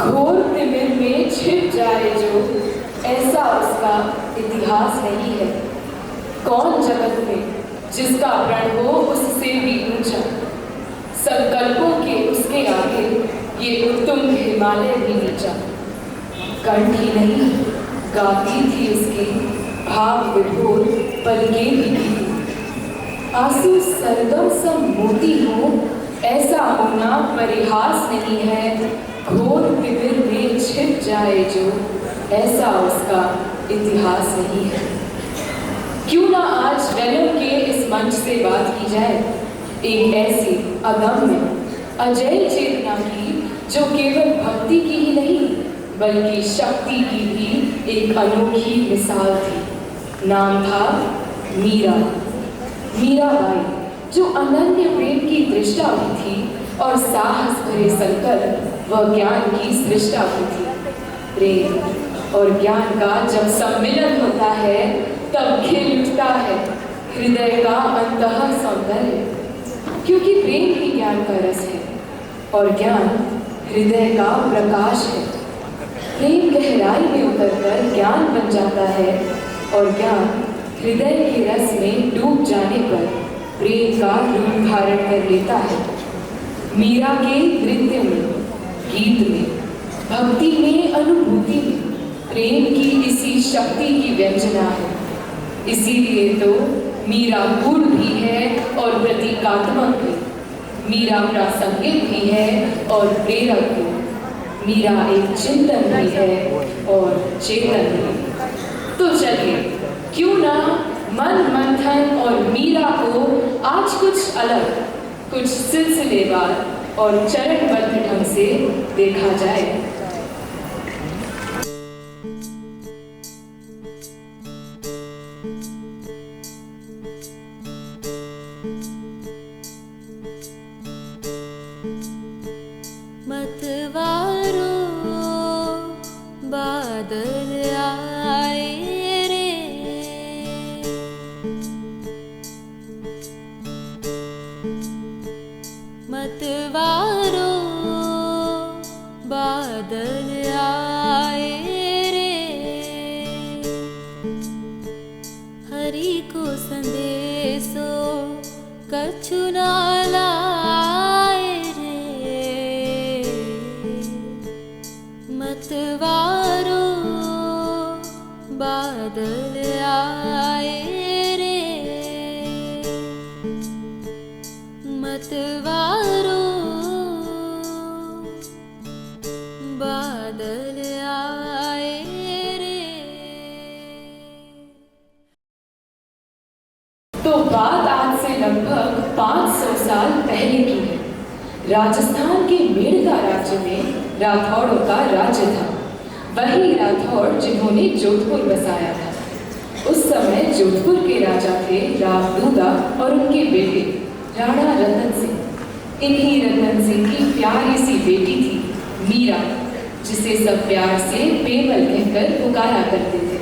घोर तिमिर में छिप जाए जो, ऐसा उसका इतिहास नहीं है। कौन जगत में जिसका प्रण हो उससे भी ऊंचा, संकल्पों के उसके आगे ये उत्तुंग हिमालय भी नीचा। कंठ ही नहीं गाती थी उसकी भाव विभोर पलकें भी थी। आंसू सरगम सम मोती हो, ऐसा होना परिहास नहीं है। घोर तिमिर में छिप जाए जो, ऐसा उसका इतिहास नहीं है। क्यों ना आज वेलम के इस मंच से बात की जाए, एक ऐसी अगम्य अजय चेतना की जो केवल भक्ति की ही नहीं बल्कि शक्ति की भी एक अनोखी मिसाल थी। नाम था मीरा, मीराबाई, जो अनन्य प्रेम की दृष्टा भी थी और साहस भरे संकल्प व ज्ञान की सृष्टा भी थी। प्रेम और ज्ञान का जब सम्मिलन होता है तब खिल उठता है हृदय का अंतः सौंदर्य, क्योंकि प्रेम ही ज्ञान का रस है और ज्ञान हृदय का प्रकाश है। प्रेम गहराई में उतरकर ज्ञान बन जाता है और ज्ञान हृदय के रस में डूब जाने पर प्रेम का रूप धारण कर लेता है। मीरा के नृत्य में, गीत में, भक्ति में, अनुभूति में प्रेम की इसी शक्ति की व्यंजना है। इसीलिए तो मीरा गुण भी है और प्रतीकात्मक भी। मीरा प्रासंगिक भी है और प्रेरक भी। मीरा एक चिंतन भी है और चेतन भी। तो चलिए क्यों ना मन मंथन और मीरा को आज कुछ अलग, कुछ सिलसिलेवार और चरणबद्ध ढंग से देखा जाए। मतवारो बादल आए रे, मतवारो बादल आए रे, हरि को संदेशो कछु ना लाए रे, मतवारो बादल आए रे, मतवारो बादल आए रे। तो बात आज से लगभग 500 साल पहले की है। राजस्थान के मेड़ता राज्य में राठौड़ों का राज्य था। वही राठौड़ जिन्होंने जोधपुर बसाया था। उस समय जोधपुर के राजा थे रावदूदा और उनके बेटे राणा रतन सिंह। इन्हीं रतन सिंह की प्यारी सी बेटी थी मीरा, जिसे सब प्यार से पेमल कहकर पुकारा करते थे।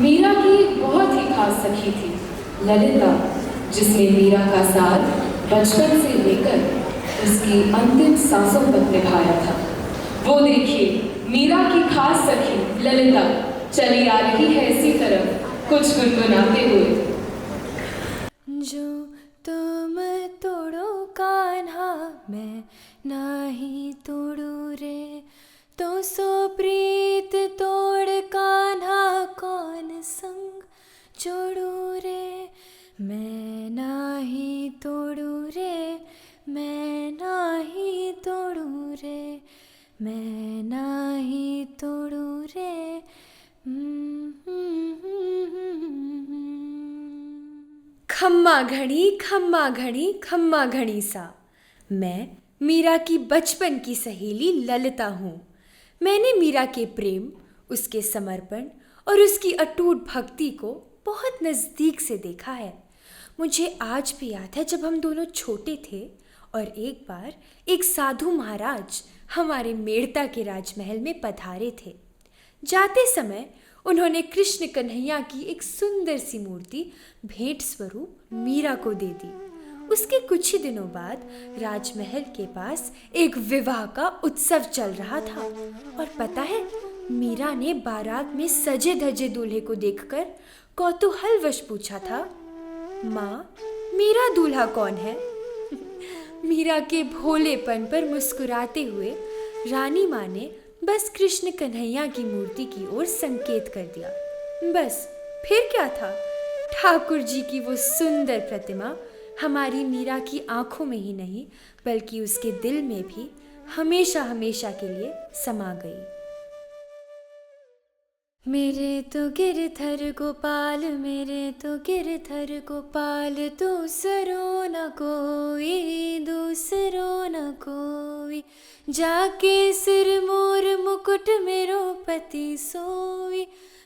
मीरा की एक बहुत ही खास सखी थी ललिता, जिसने मीरा का साथ बचपन से लेकर उसकी अंतिम सांसों तक निभाया था। वो देखिए मीरा की खास सखी ललिता चली आ रही है इसी तरफ कुछ गुनगुनाते हुए। जो तुम तोड़ो कान्हा मैं नहीं तोड़ू रे, तो सो प्रीत तोड़ कान्हा कौन संग जोड़ू रे, मैं नहीं तोड़ू रे, मैं नहीं तोड़ू रे, मैं नहीं तोड़ू रे। खम्मा घड़ी सा, मैं मीरा की बचपन की सहेली ललिता हूँ। मैंने मीरा के प्रेम, उसके समर्पण और उसकी अटूट भक्ति को बहुत नज़दीक से देखा है। मुझे आज भी याद है जब हम दोनों छोटे थे और एक बार एक साधु महाराज हमारे मेड़ता के राजमहल में पधारे थे। जाते समय उन्होंने कृष्ण कन्हैया की एक सुंदर सी मूर्ति भेंट स्वरूप मीरा को दे दी उसके कुछ ही दिनों बाद राजमहल के पास एक विवाह का उत्सव चल रहा था और पता है, मीरा ने बारात में सजे धजे दूल्हे को देखकर कौतूहलवश पूछा था, माँ, मेरा दूल्हा कौन है? मीरा के भोलेपन पर मुस्कुराते हुए रानी माँ ने बस कृष्ण कन्हैया की मूर्ति की ओर संकेत कर दिया। बस फिर क्या था, ठाकुर जी की वो सुंदर प्रतिमा हमारी मीरा की आंखों में ही नहीं बल्कि उसके दिल में भी हमेशा हमेशा के लिए समा गई। मेरे तो गिरधर गोपाल, मेरे तो गिरधर गोपाल, दूसरो न कोई, दूसरो न कोई, जाके सिर मोर मुकुट मेरो पति सोई,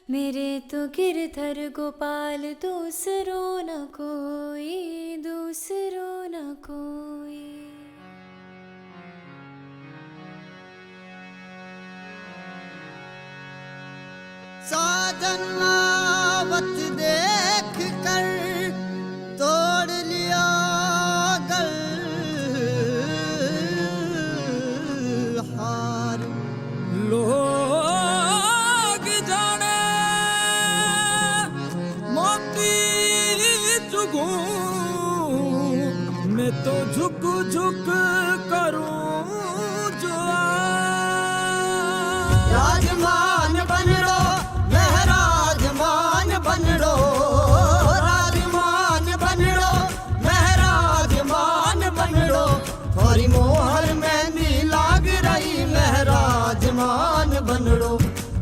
मेरे तो गिरधर गोपाल, दूसरो न कोई, दूसरो न कोई। साजन आवत देख कर तोड़ लिया गलहार। लोग जाने मोती चुगूं, मैं तो झुक झुक करूं जो राजमान बनड़ो, महराजमान बनड़ो, राजमान बनड़ो, महराजमान बनड़ो, थोड़ी मोहर मेहंदी लाग रही, महराजमान बनड़ो,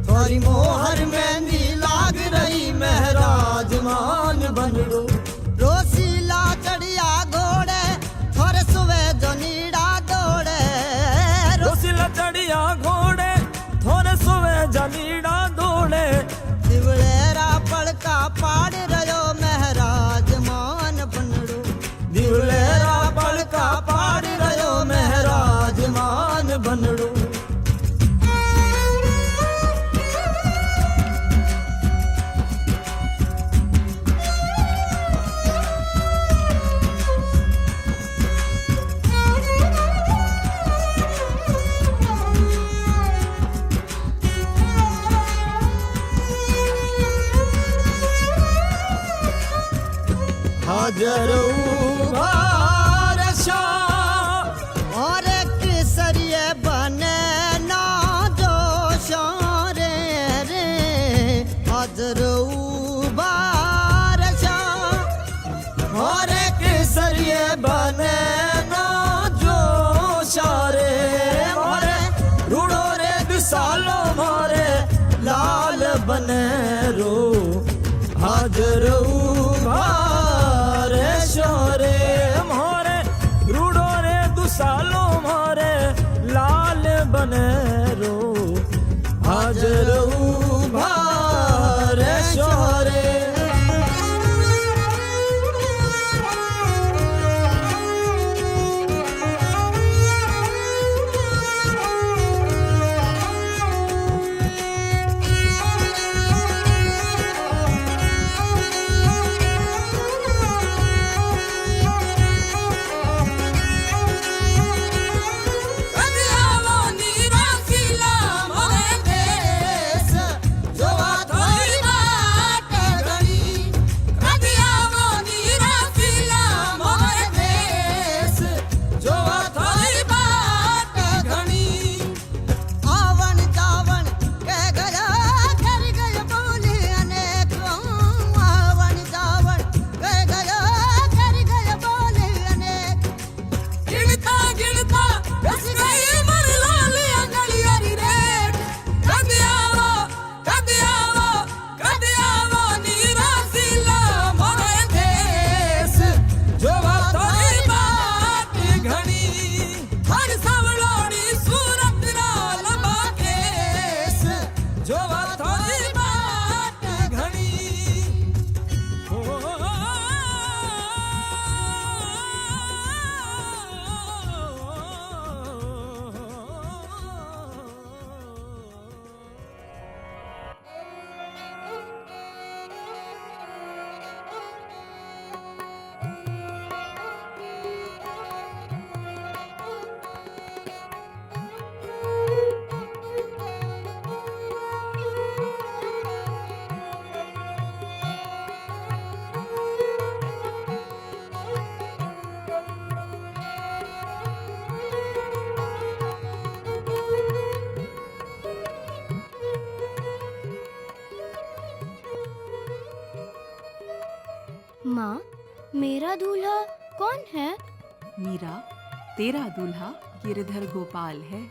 थोड़ी मोहर मेहंदी लाग रही, महराजमान बनड़ो। रोसीला चढ़िया घोड़े, थोड़े सुवे जो नीड़ा दौड़े, रोसीला चढ़िया घोड़े, थोड़े सुवे जनीड़ा दौड़े, दिवलेरा पड़का पाड़ रयो, महराजमान बनड़ो, दिवलेरा पड़का पाड़ रयो, महराजमान बनड़ो। हाजरू बारशा और केसरिए बने ना जोशां रे रे, हाजरू बारशा और केसरिए बने ना जोशां रे, मारे रूड़ो रे दुसालो मारे लाल बने रो, हाजरू शोरे मोरे रूड़ो रे दुसालो मोरे लाल बने रो, हाजरू भारे शोरे। Rafi माँ, मेरा दूल्हा कौन है? मीरा, तेरा दूल्हा गिरधर गोपाल है।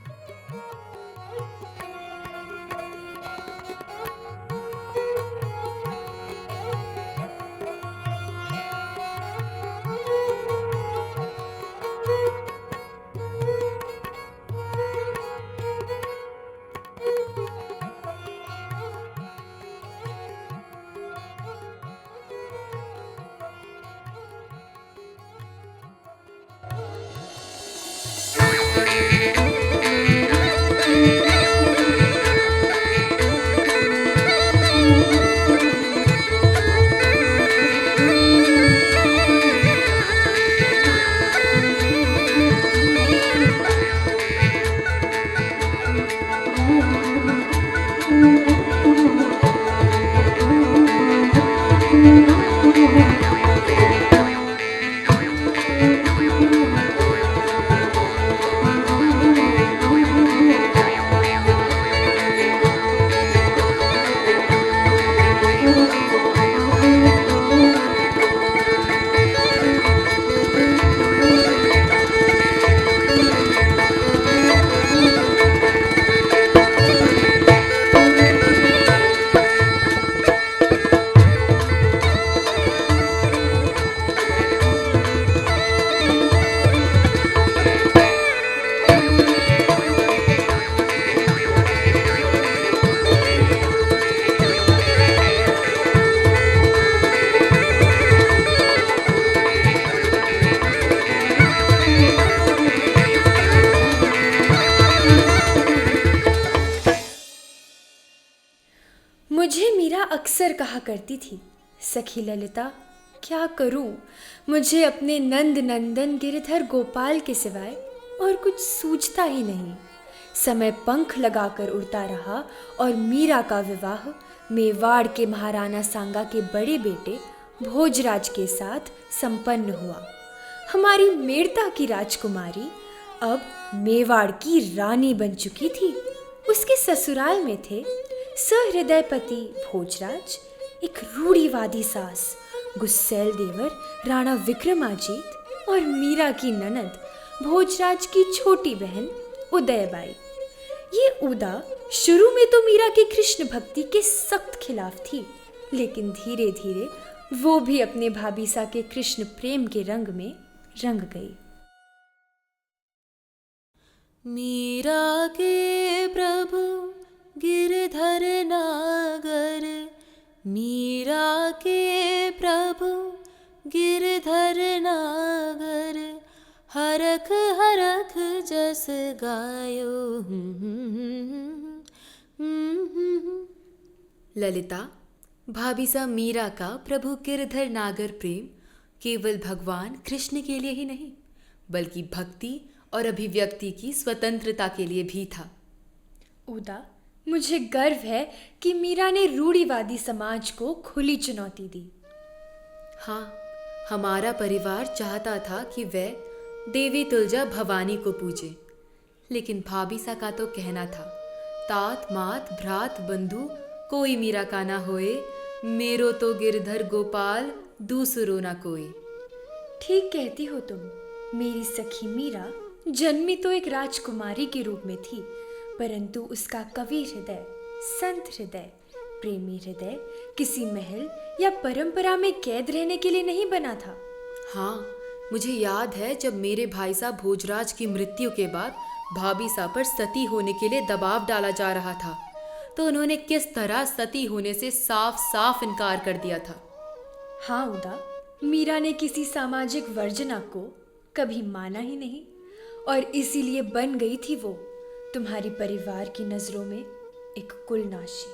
मुझे मीरा अक्सर कहा करती थी, सखी ललिता, क्या करूं? मुझे अपने नंद नंदन गिरधर गोपाल के सिवाय और कुछ सूझता ही नहीं। समय पंख लगाकर उड़ता रहा और मीरा का विवाह मेवाड़ के महाराणा सांगा के बड़े बेटे भोजराज के साथ संपन्न हुआ। हमारी मेड़ता की राजकुमारी अब मेवाड़ की रानी बन चुकी थी। उसके ससुराल में थे सहृदय पति भोजराज, एक रूढ़िवादी सास गुस्सैल देवर राणा विक्रमाजीत और मीरा की ननद भोजराज की छोटी बहन उदयबाई। ये उदा शुरू में तो मीरा के कृष्ण भक्ति के सख्त खिलाफ थी, लेकिन धीरे धीरे वो भी अपने भाबीसा के कृष्ण प्रेम के रंग में रंग गई। मीरा के प्रभु गिरधर नागर, मीरा के प्रभु गिरधर नागर, हरख हरख जस गायो। ललिता, भाबीसा मीरा का प्रभु गिरधर नागर प्रेम केवल भगवान कृष्ण के लिए ही नहीं, बल्कि भक्ति और अभिव्यक्ति की स्वतंत्रता के लिए भी था। उदा, मुझे गर्व है कि मीरा ने रूढ़िवादी समाज को खुली चुनौती दी। हाँ, हमारा परिवार चाहता था कि वह देवी तुलजा भवानी को पूजे, लेकिन भाबीसा का तो कहना था, तात मात भ्रात बंधु कोई मीरा का ना होए, मेरो तो गिरधर गोपाल दूसरो ना कोई। ठीक कहती हो तुम। मेरी सखी मीरा जन्मी तो एक राजकुमारी के रूप में थी, परंतु उसका कवि हृदय, संत हृदय, प्रेमी हृदय किसी महल या परंपरा में कैद रहने के लिए नहीं बना था। हाँ, मुझे याद है जब मेरे भाई साहब भोजराज की मृत्यु के बाद भाबीसा पर सती होने के लिए दबाव डाला जा रहा था, तो उन्होंने किस तरह सती होने से साफ साफ इनकार कर दिया था। हाँ उदा, मीरा ने किसी सामाजिक वर्जना को कभी माना ही नहीं, और इसीलिए बन गई थी वो तुम्हारी परिवार की नजरों में एक कुलनाशी।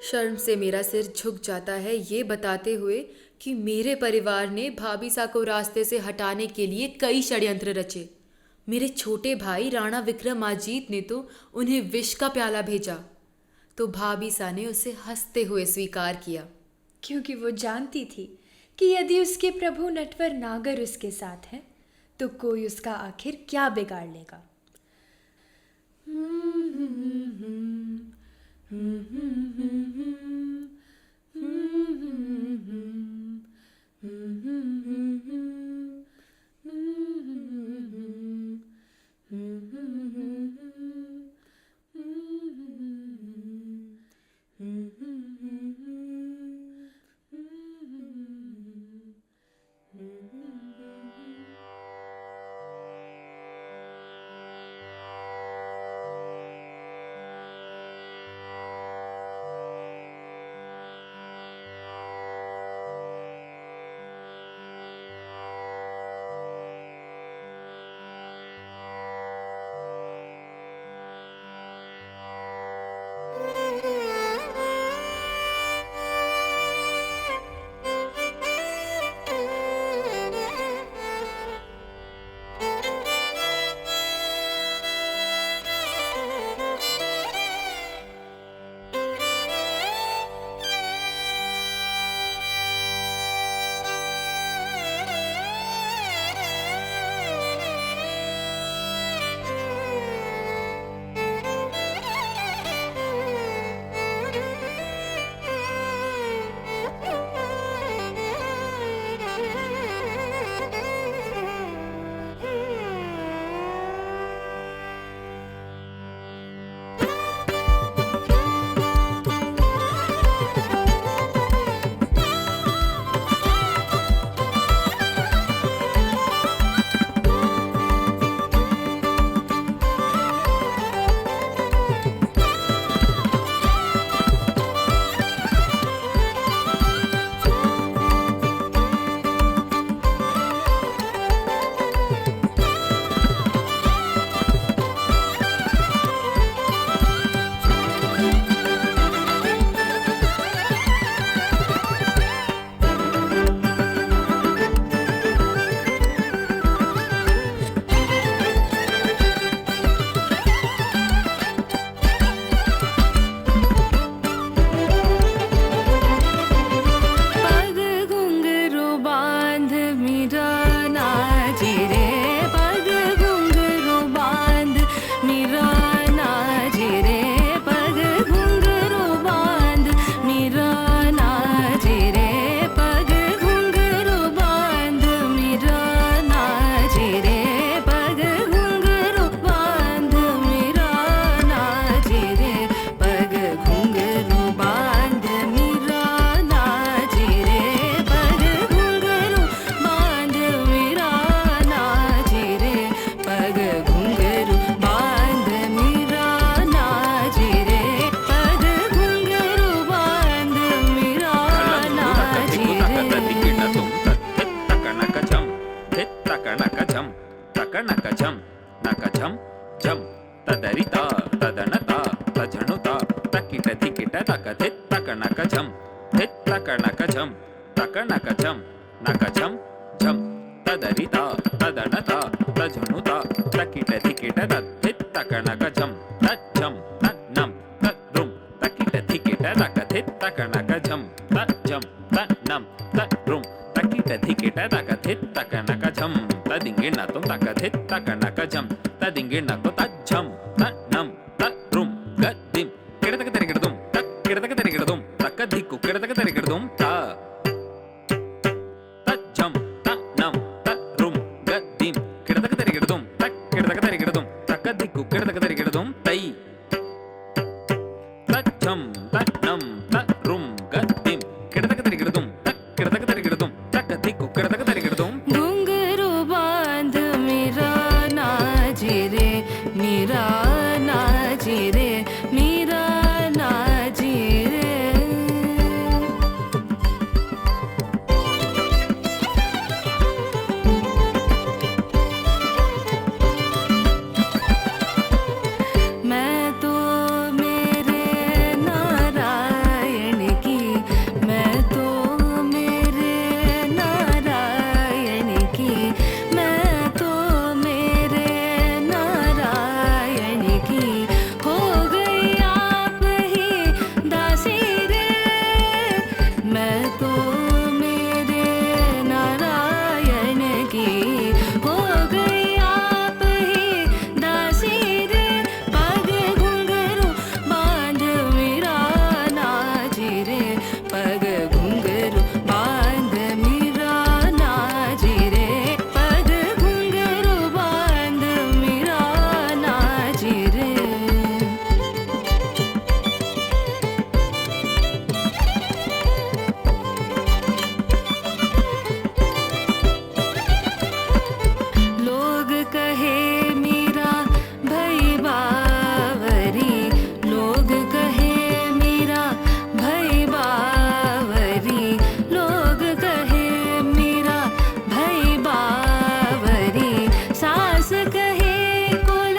शर्म से मेरा सिर झुक जाता है ये बताते हुए कि मेरे परिवार ने भाबीसा को रास्ते से हटाने के लिए कई षड्यंत्र रचे। मेरे छोटे भाई राणा विक्रमाजीत ने तो उन्हें विष का प्याला भेजा, तो भाबीसा ने उसे हंसते हुए स्वीकार किया, क्योंकि वो जानती थी कि यदि उसके प्रभु नटवर नागर उसके साथ हैं तो कोई उसका आखिर क्या बिगाड़ लेगा। तक थित तक नक झम थित तक नक झम तक नक झम नक झम झम तदरिता तदनता तझनुता तकिट धिकिट तत् थित तक नक झम तज्झम तन्नम तद्रुम तकिट धिकिट तक थित तक नक झम तज्झम तन्नम तद्रुम तकिट धिकिट तक थित तक नक झम तदिंगिण तुम तक थित तक नक झम तदिंगिण तो तज्झम तन्नम तद्रुम गद्दिम किडतक तरिगिडदुम तक किडतक तरिगिडदुम तक धिक्कु किडतक तरिगिडदुम ता तज्झम तन्नम तद्रुम गद्दिम किडतक तरिगिडदुम तक किडतक तरिगिडदुम तक धिक्कु किडतक तरिगिडदुम तै तज्झम तन्नम तद्रुम गद्दिम किडतक तरिगिडदुम तक किडतक तरिगिडदुम तक धिक्कु किडतक तरिगिडदुम घुंघरू बांध मेरा नाची रे मेरा नाची रे मेरा नाची रे। मैं तो मेरे नारायण की मैं तो मेरे नारायण की मैं तो मेरे नारायण की हो गई आप ही दासी रे। मैं तो मेरे नारायण की हो गई आप ही दासी रे। पग घुंघरू बांध मेरा नाची रे पग घुंघरू बांध मेरा नाची रे पग घुंघरू बांध मेरा नाची रे। लोग कहे मेरा भई बावरी लोग कहे मेरा भई बावरी लोग कहे मेरा भई बावरी सास कहे कुल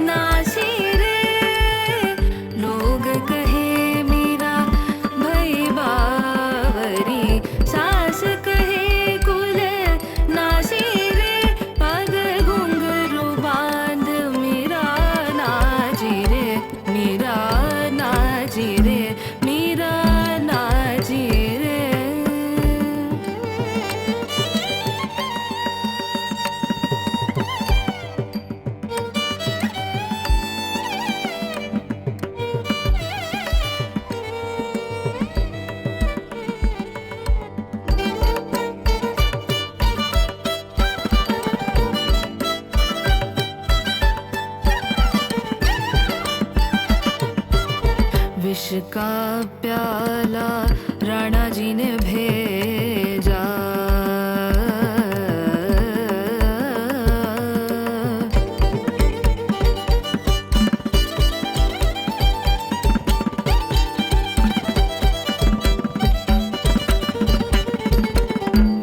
नासी रे। लोग कहे मेरा भई बावरी सास कहे कुल नासी रे। पग घुंघरू बांध मेरा नाची रे मेरा नाची रे मेरा नाची रे। विष का प्याला राणा जी ने भेजा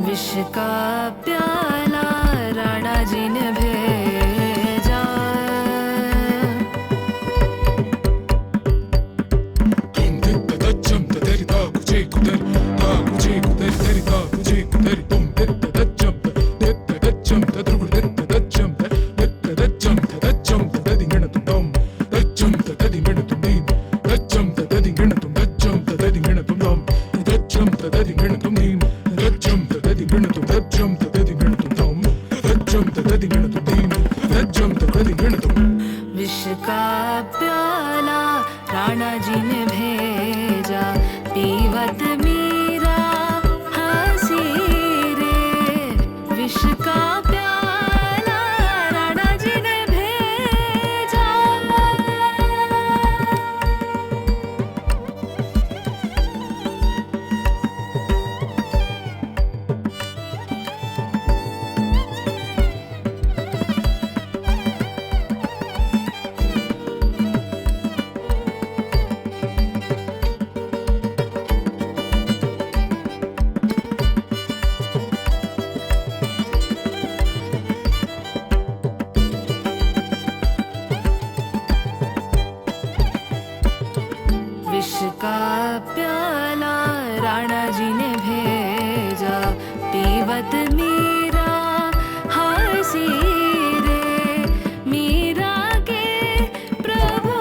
विष का प्याला राणा जी ने भेजा। तुम दित्ता दज्जम तदरी ता कुजे कुदरी तरी ता कुजे कुदरी तुम दित्ता दज्जम तदरुगुड़ दित्ता दज्जम तददी गिण तुम दम दज्जम तददी गिण तुम दीन दज्जम तददी गिण तुम दज्जम तददी गिण तुम दम दज्जम तददी गिण तुम दीन दज्जम तददी गिण तुम दज्जम तददी गिण तुम दम दज्जम तददी गिण तुम दीन दज्जम तददी गिण तुम। विष का प्याला राणा जी ने भेजा पीवत मीरा हंसी रे। विष का प्याला राणा जी ने भेजा। का प्याला राणा जी ने भेजा, पीवत मीरा हंसी रे, मीरा के प्रभु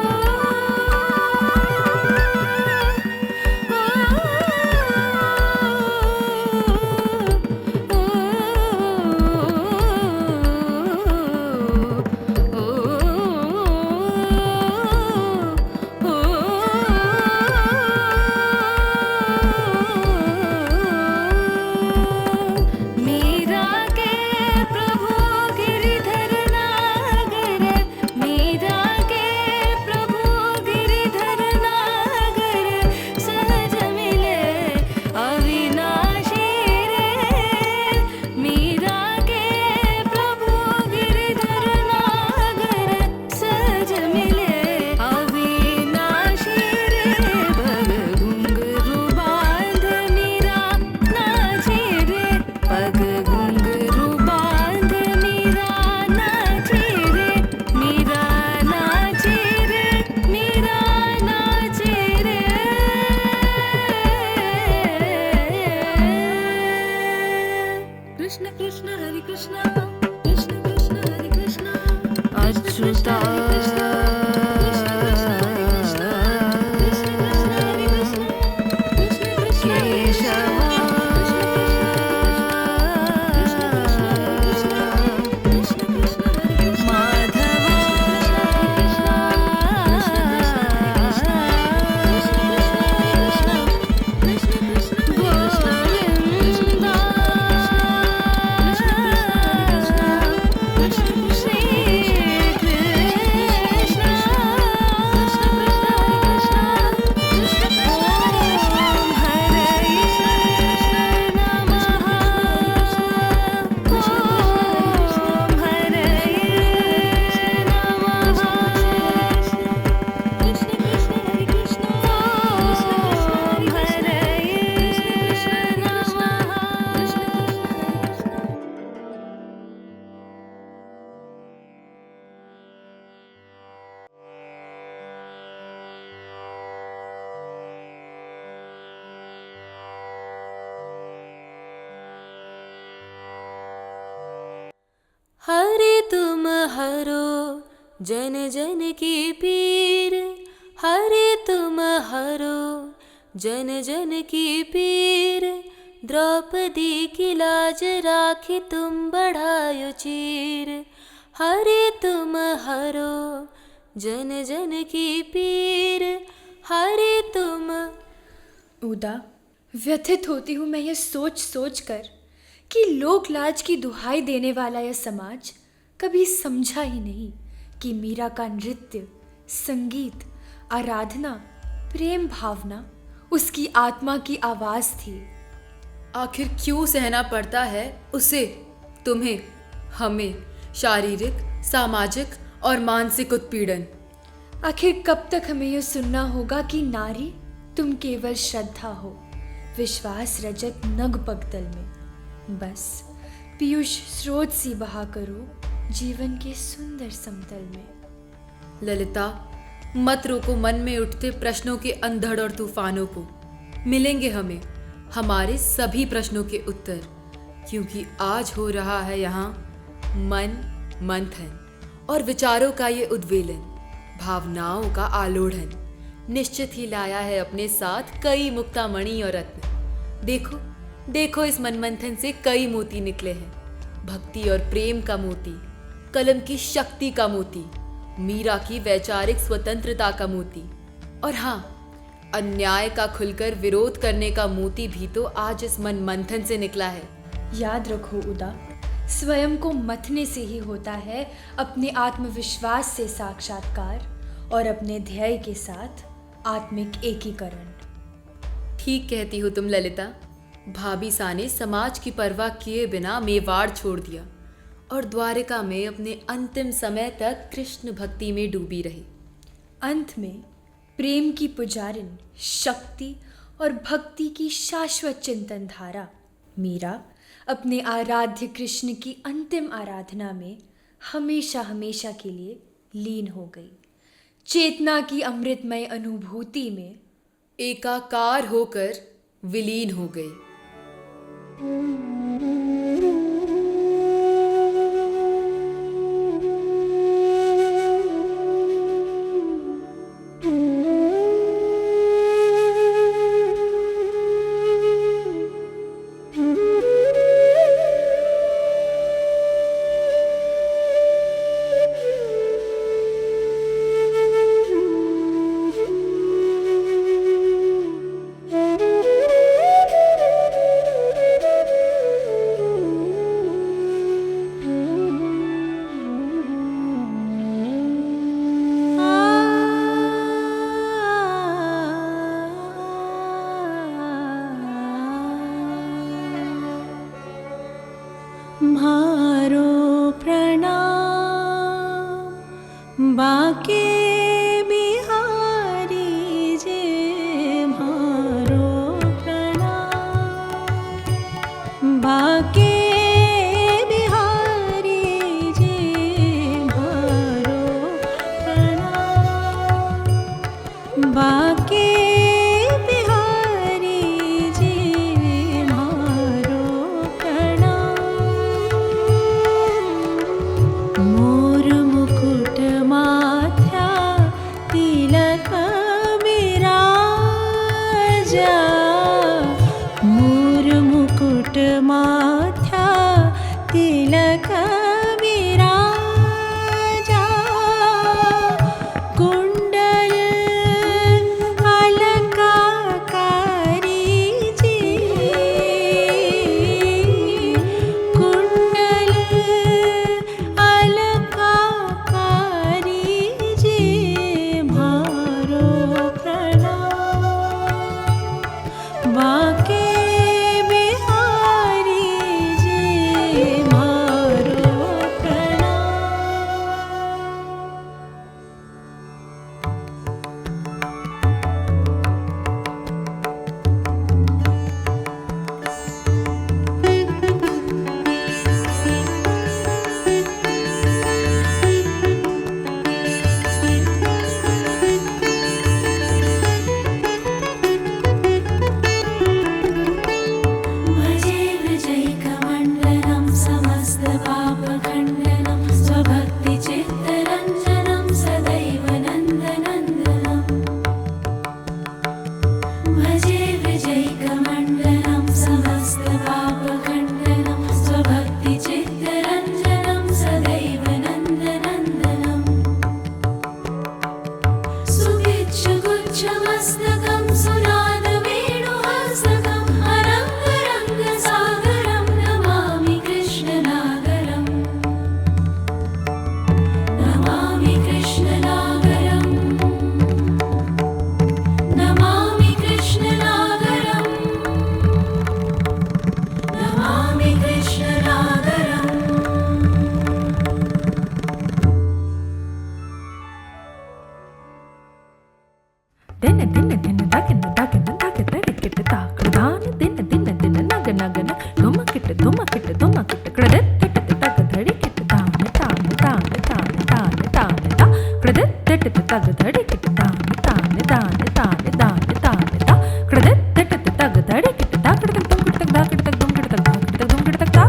मीरा के प्रभु गिरिधर नागर, मीरा के प्रभु गिरिधर नागर, सहज मिले अविनाशी रे, मीरा के प्रभु गिरिधर नागर, सहज मिले अविनाशी रे, पग घुंघरू बांध मीरा नाचे रे, पग घुंघरू बांध मीरा नाचे रे, मीरा नाचे रे, मीरा नाचे रे। कृष्ण कृष्ण हरे कृष्ण, कृष्ण कृष्ण हरे कृष्ण, अच्युता हरे तुम हरो जन जन की पीर, हरे तुम हरो जन जन की पीर, द्रौपदी की लाज राखी तुम बढ़ायो चीर, हरे तुम हरो जन जन की पीर, हरे तुम। उदा, व्यथित होती हूँ मैं यह सोच सोच कर कि लोक लाज की दुहाई देने वाला यह समाज कभी समझा ही नहीं कि मीरा का नृत्य, संगीत, आराधना, प्रेम भावना उसकी आत्मा की आवाज थी। आखिर क्यों सहना पड़ता है उसे, तुम्हें, हमें शारीरिक, सामाजिक और मानसिक उत्पीड़न? आखिर कब तक हमें यह सुनना होगा कि नारी तुम केवल श्रद्धा हो, विश्वास रजत नग पगतल में, बस पीयूष स्रोत सी बहा करो जीवन के सुंदर समतल में। ललिता, मत रोको मन में उठते प्रश्नों के अंधड़ और तूफानों को। मिलेंगे हमें हमारे सभी प्रश्नों के उत्तर, क्योंकि आज हो रहा है यहाँ मन मंथन और विचारों का ये उद्वेलन, भावनाओं का आलोढ़न। निश्चित ही लाया है अपने साथ कई मुक्तामणि और रत्न। देखो देखो, इस मनमंथन से कई मोती निकले हैं, भक्ति और प्रेम का मोती, कलम की शक्ति का मोती, मीरा की वैचारिक स्वतंत्रता का मोती, और हाँ, अन्याय का खुलकर विरोध करने का मोती भी तो आज इस मनमंथन से निकला है। याद रखो उदा, स्वयं को मथने से ही होता है अपने आत्मविश्वास से साक्षात्कार और अपने ध्येय के साथ आत्मिक एकीकरण। ठीक कहती हो तुम ललिता। भाभी सा ने समाज की परवाह किए बिना मेवाड़ छोड़ दिया और द्वारिका में अपने अंतिम समय तक कृष्ण भक्ति में डूबी रही। अंत में प्रेम की पुजारिन, शक्ति और भक्ति की शाश्वत चिंतन धारा मीरा अपने आराध्य कृष्ण की अंतिम आराधना में हमेशा हमेशा के लिए लीन हो गई। चेतना की अमृतमय अनुभूति में एकाकार होकर विलीन हो गई। म्हारो प्रणाम बाके बिहारी जे, म्हारो प्रणाम बाके बिहारी जे, म्हारो प्रणाम बाके बिहारी जे, म्हारो प्रणाम। मोर मुकुट माथ्या तिलक बिराजा, मोर मुकुट माथ्या तिलक बिराजा, कुंडल अलंकारी जे, कुंडल अलंकारी जे, म्हारो प्रणाम बाके बिहारी जे, म्हारो भजे विजयकमण्डलं समस्तपापखण्डनं स्वभक्तिचित्तरञ्जनं सदैव नन्दनन्दनम्। भजे विजयकमण्डलं समस्तपापखण्डनं स्वभक्तिचित्तरञ्जनं सदैव नन्दनन्दनम्। सुभिक्षुगुच्छमस्तकं सुनादवेणुहस्तकम् अरङ्गरङ्गसागरं नमामि कृष्णनागरम्, नमामि कृष्णनागरम्, नमामि कृष्णनागरम्, नमामि कृष्णनागरम्। दिन दिन दिन दागिन दागिन दागिन किट ताकड़दान दिन दिन दिन नग नग न धुमकिट धुमकिट धुमकिट क्रदत तट तग धड़ी किट तान तान तान तान तान तान ता क्रदत तट तग धड़ी किट तान तान तान तान तान तान ता क्रदत तट तग धड़ी किट ताकड़ तक तुम किट तक दाकड़ तक तुम किट तक दाकड़ तक तुम किट तक ता।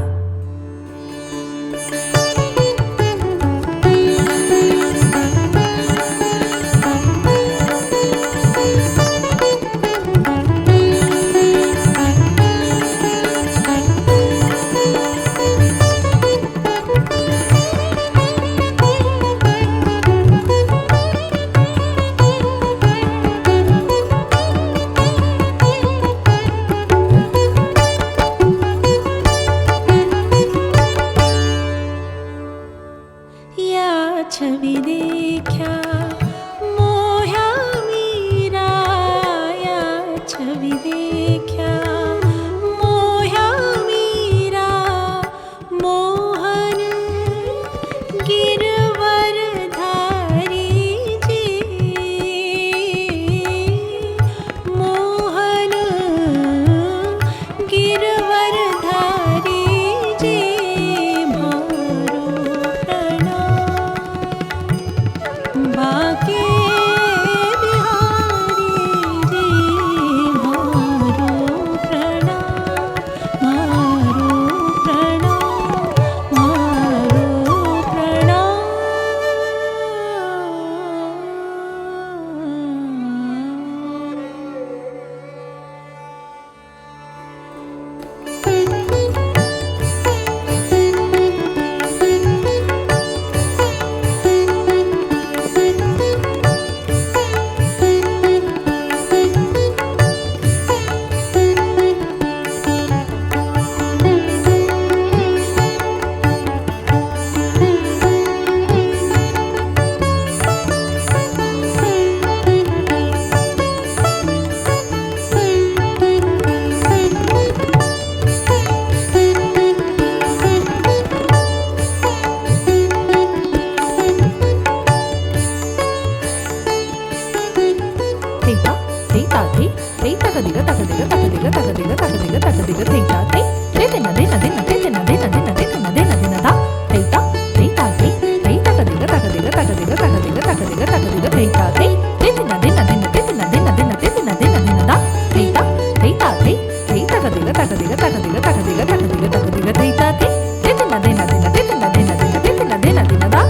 थैता थैता थै थैता कदिगा तकदिगा तकदिगा तकदिगा तकदिगा तकदिगा थैता थै तेते नदे नदे नदे नदे नदे नदे नदे नदे नदा थैता थैता थै थैता कदिगा तकदिगा तकदिगा तकदिगा तकदिगा तकदिगा थैता थै तेते नदे नदे नदे नदे नदे नदे नदे नदे नदा थैता थैता थै थैता कदिगा तकदिगा तकदिगा तकदिगा तकदिगा तकदिगा थैता थै तेते नदे नदे नदे नदे नदे नदे नदे नदे नदा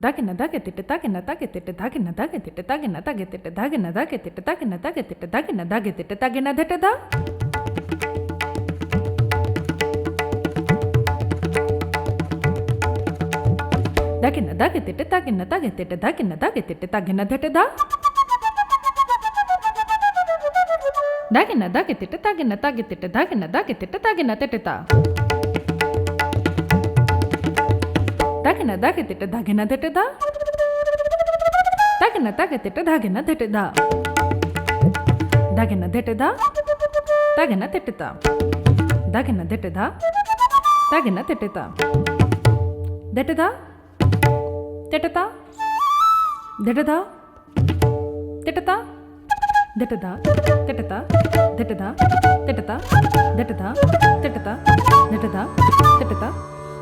Dagina daget it dagina daget it dagina daget it dagina daget it dagina daget it dagina daget it dagina daget it dagina dete da dagina daget it dagina daget it dagina daget it dagina dete da dagina daget it dagina daget it dagina daget it dagina dete da Dagina daget it dagina dete da Dagina daget it dagina dete da Dagina dete da Dagina dete da Dagina dete da Dagina dete da Dete da Dete da Dete da Dete da Dete da Dete da Dete da Dete da Dete da Dete da Dete da Dete da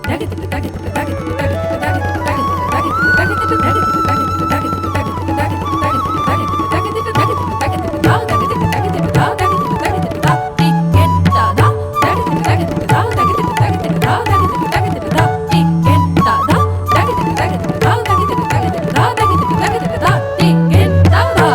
Daget it daget it daget it daget it daget it daget it daget it daget it daget it daget it daget it daget it daget it daget it daget it daget it daget it daget it da daget it daget it da daget it daget it da tiket da da daget it daget it da daget it daget it da daget it daget it da tiket da da daget it daget it da daget it daget it da daget it daget it da tiket da da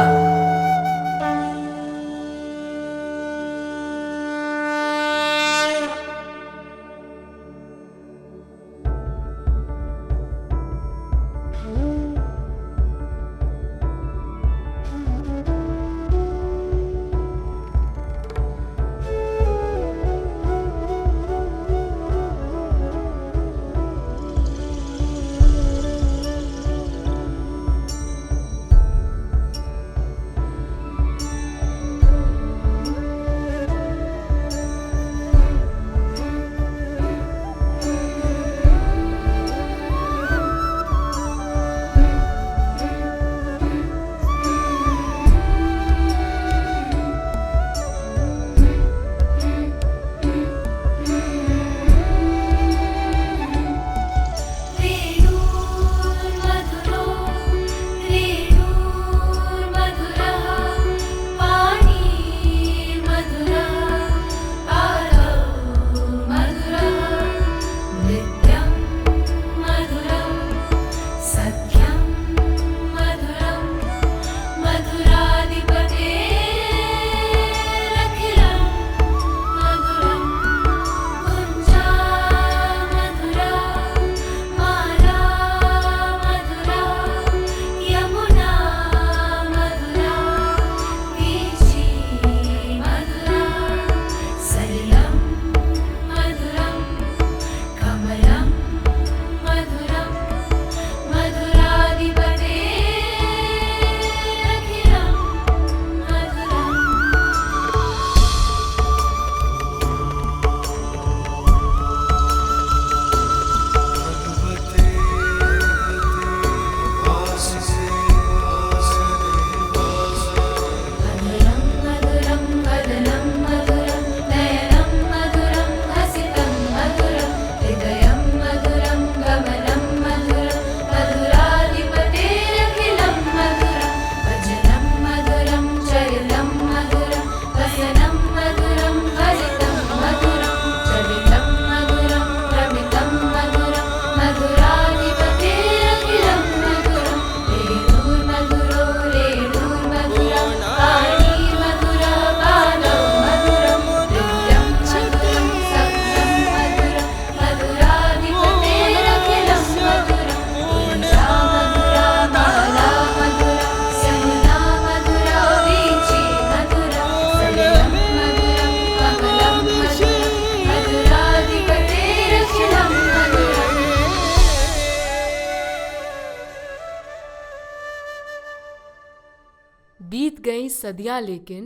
सदियां, लेकिन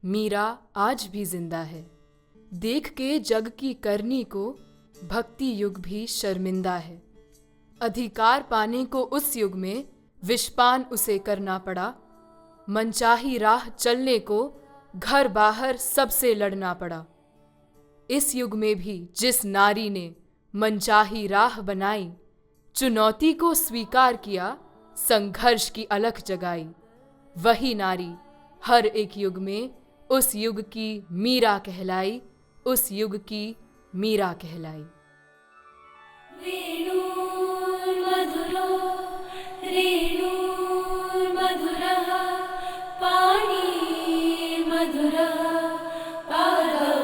मीरा आज भी जिंदा है। देख के जग की करनी को भक्ति युग भी शर्मिंदा है। अधिकार पाने को उस युग में विषपान उसे करना पड़ा। मनचाही राह चलने को घर बाहर सबसे लड़ना पड़ा। इस युग में भी जिस नारी ने मनचाही राह बनाई, चुनौती को स्वीकार किया, संघर्ष की अलख जगाई, वही नारी हर एक युग में उस युग की मीरा कहलाई, उस युग की मीरा कहलाई। वेणुर्मधुरो रेणुर्मधुरः पाणिर्मधुरः पादौ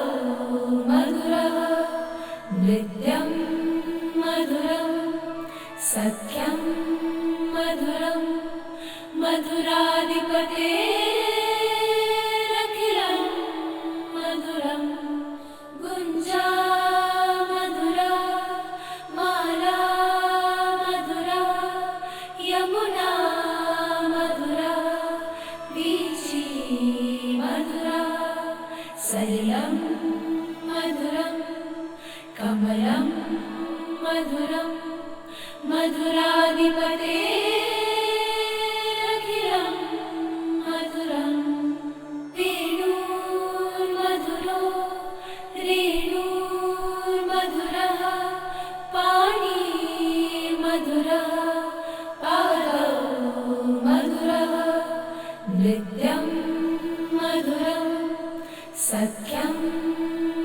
मधुरः नृत्यं मधुरं सख्यं मधुरं मधुराधिपतेरखिलं मधुरं गुञ्जा मधुरा माला मधुरा यमुना मधुरा वीची मधुरा सलिलं मधुरं कमलं मधुरं मधुराधिपतेरखिलं मधुरं वेणुर्मधुरो रेणुर्मधुरः पाणिर्मधुरः पादौ मधुरः नृत्यं मधुरं सख्यं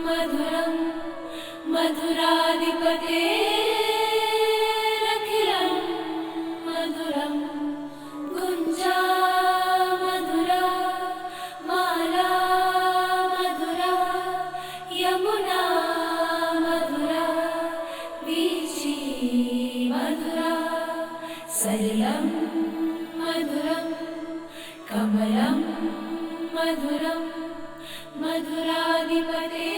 मधुरं मधुराधिपतेरखिलं मधुरं गुञ्जा मधुरा माला मधुरा यमुना मधुरा वीची मधुरा सलिलं मधुरं कमलं मधुरं मधुराधिपते